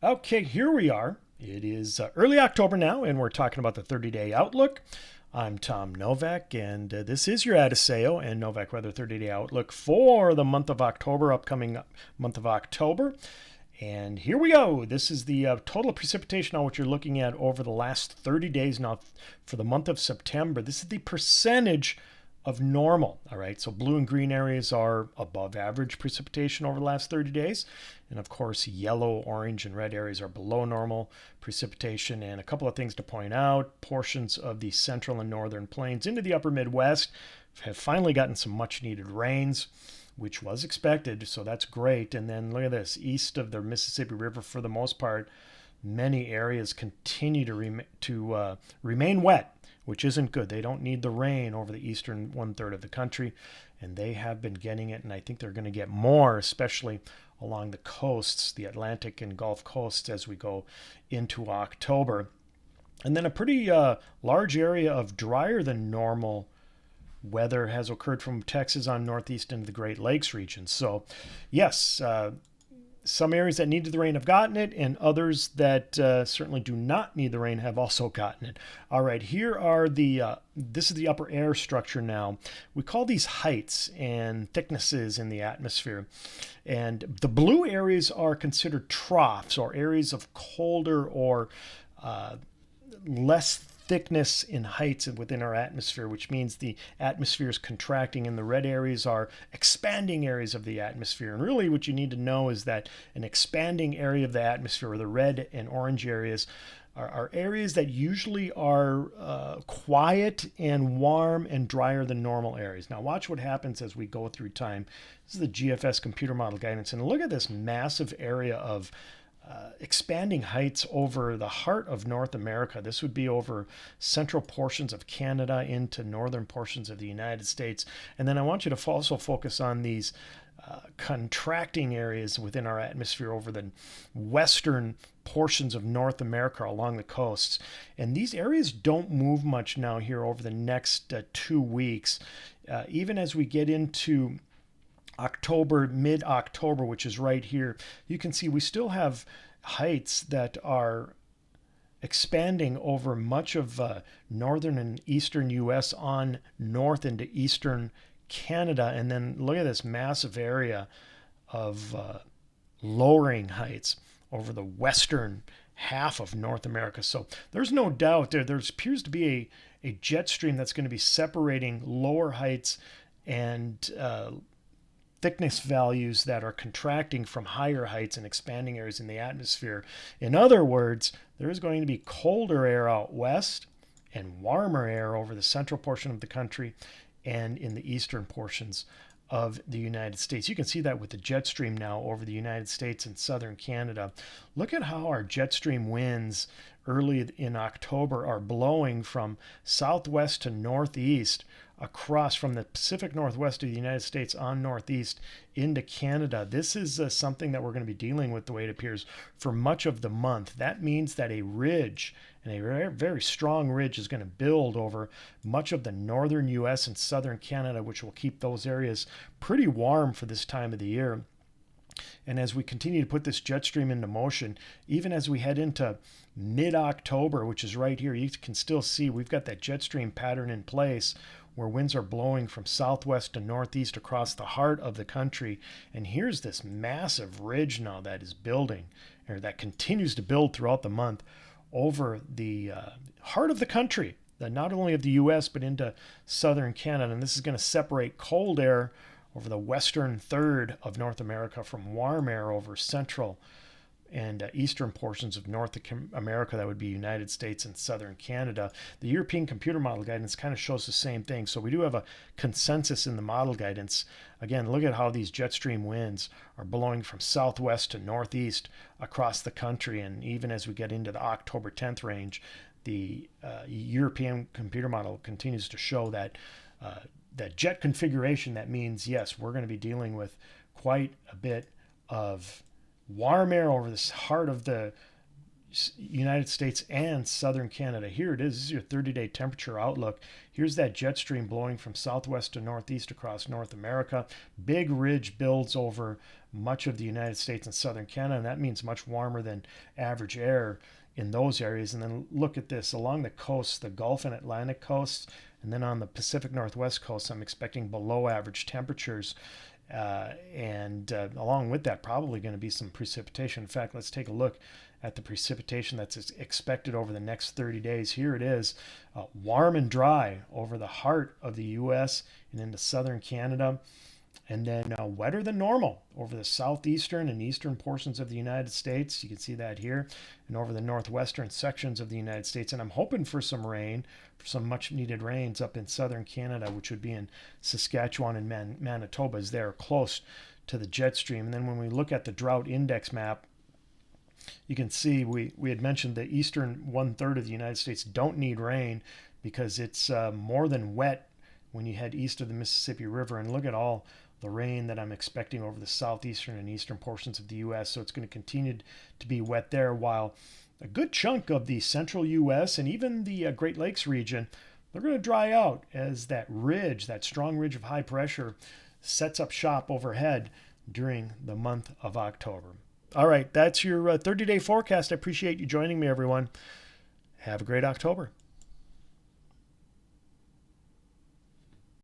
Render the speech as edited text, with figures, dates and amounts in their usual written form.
Okay, here we are. It is early October now, and we're talking about the 30-day outlook. I'm Tom Novak, and this is your Adisseo and Novak Weather 30-day outlook for the month of October, upcoming month of October. And here we go. This is the total precipitation on what you're looking at over the last 30 days now for the month of September. This is the percentage of normal. All right, so blue and green areas are above average precipitation over the last 30 days. And of course, yellow, orange, and red areas are below normal precipitation. And a couple of things to point out: portions of the central and northern plains into the upper Midwest have finally gotten some much needed rains, which was expected, so that's great. And then look at this: east of the Mississippi River, for the most part, many areas continue to remain wet, which isn't good. They don't need the rain over the eastern one-third of the country, and they have been getting it, and I think they're going to get more, especially along the coasts, the Atlantic and Gulf coasts, as we go into October. And then a pretty large area of drier than normal weather has occurred from Texas on northeast into the Great Lakes region. So, yes, some areas that needed the rain have gotten it, and others that certainly do not need the rain have also gotten it. All right, here are this is the upper air structure now. We call these heights and thicknesses in the atmosphere. And the blue areas are considered troughs, or areas of colder or less thickness in heights within our atmosphere, which means the atmosphere is contracting, and the red areas are expanding areas of the atmosphere. And really what you need to know is that an expanding area of the atmosphere, or the red and orange areas, are areas that usually are quiet and warm and drier than normal areas. Now watch what happens as we go through time. This is the GFS computer model guidance, and look at this massive area of expanding heights over the heart of North America. This would be over central portions of Canada into northern portions of the United States. And then I want you to also focus on these contracting areas within our atmosphere over the western portions of North America along the coasts. And these areas don't move much now here over the next 2 weeks. Even as we get into October, mid-October, which is right here, you can see we still have heights that are expanding over much of northern and eastern U.S. on north into eastern Canada. And then look at this massive area of lowering heights over the western half of North America. So there's no doubt there appears to be a jet stream that's going to be separating lower heights and thickness values that are contracting from higher heights and expanding areas in the atmosphere. In other words, there is going to be colder air out west and warmer air over the central portion of the country and in the eastern portions of the United States. You can see that with the jet stream now over the United States and southern Canada. Look at how our jet stream winds early in October are blowing from southwest to northeast across from the Pacific Northwest of the United States on northeast into Canada. This is something that we're going to be dealing with, the way it appears, for much of the month. That means that a ridge, and a very, very strong ridge, is going to build over much of the northern U.S. and southern Canada, which will keep those areas pretty warm for this time of the year. And as we continue to put this jet stream into motion, even as we head into mid-October, which is right here, you can still see we've got that jet stream pattern in place where winds are blowing from southwest to northeast across the heart of the country. And here's this massive ridge now that is building, or that continues to build throughout the month over the heart of the country, not only of the U.S., but into southern Canada. And this is going to separate cold air over the western third of North America from warm air over central and eastern portions of North America. That would be United States and southern Canada. The European computer model guidance kind of shows the same thing. So we do have a consensus in the model guidance. Again, look at how these jet stream winds are blowing from southwest to northeast across the country. And even as we get into the October 10th range, the European computer model continues to show that that jet configuration. That means, yes, we're going to be dealing with quite a bit of warm air over the heart of the United States and southern Canada. Here it is. This is your 30-day temperature outlook. Here's that jet stream blowing from southwest to northeast across North America. Big ridge builds over much of the United States and southern Canada, and that means much warmer than average air in those areas. And then look at this along the coast, the Gulf and Atlantic coasts, and then on the Pacific Northwest coast, I'm expecting below average temperatures. And along with that, probably going to be some precipitation. In fact, let's take a look at the precipitation that's expected over the next 30 days. Here it is, warm and dry over the heart of the U.S. and into southern Canada, and then wetter than normal over the southeastern and eastern portions of the United States. You can see that here, and over the northwestern sections of the United States. And I'm hoping for some rain, for some much needed rains up in southern Canada, which would be in Saskatchewan and Manitoba, as they're close to the jet stream. And then when we look at the drought index map, you can see we had mentioned the eastern 1/3 of the United States don't need rain because it's more than wet when you head east of the Mississippi River. And look at all the rain that I'm expecting over the southeastern and eastern portions of the U.S. So it's going to continue to be wet there, while a good chunk of the central U.S. and even the Great Lakes region, they're going to dry out as that ridge, that strong ridge of high pressure, sets up shop overhead during the month of October. All right, that's your 30-day forecast. I appreciate you joining me, everyone. Have a great October.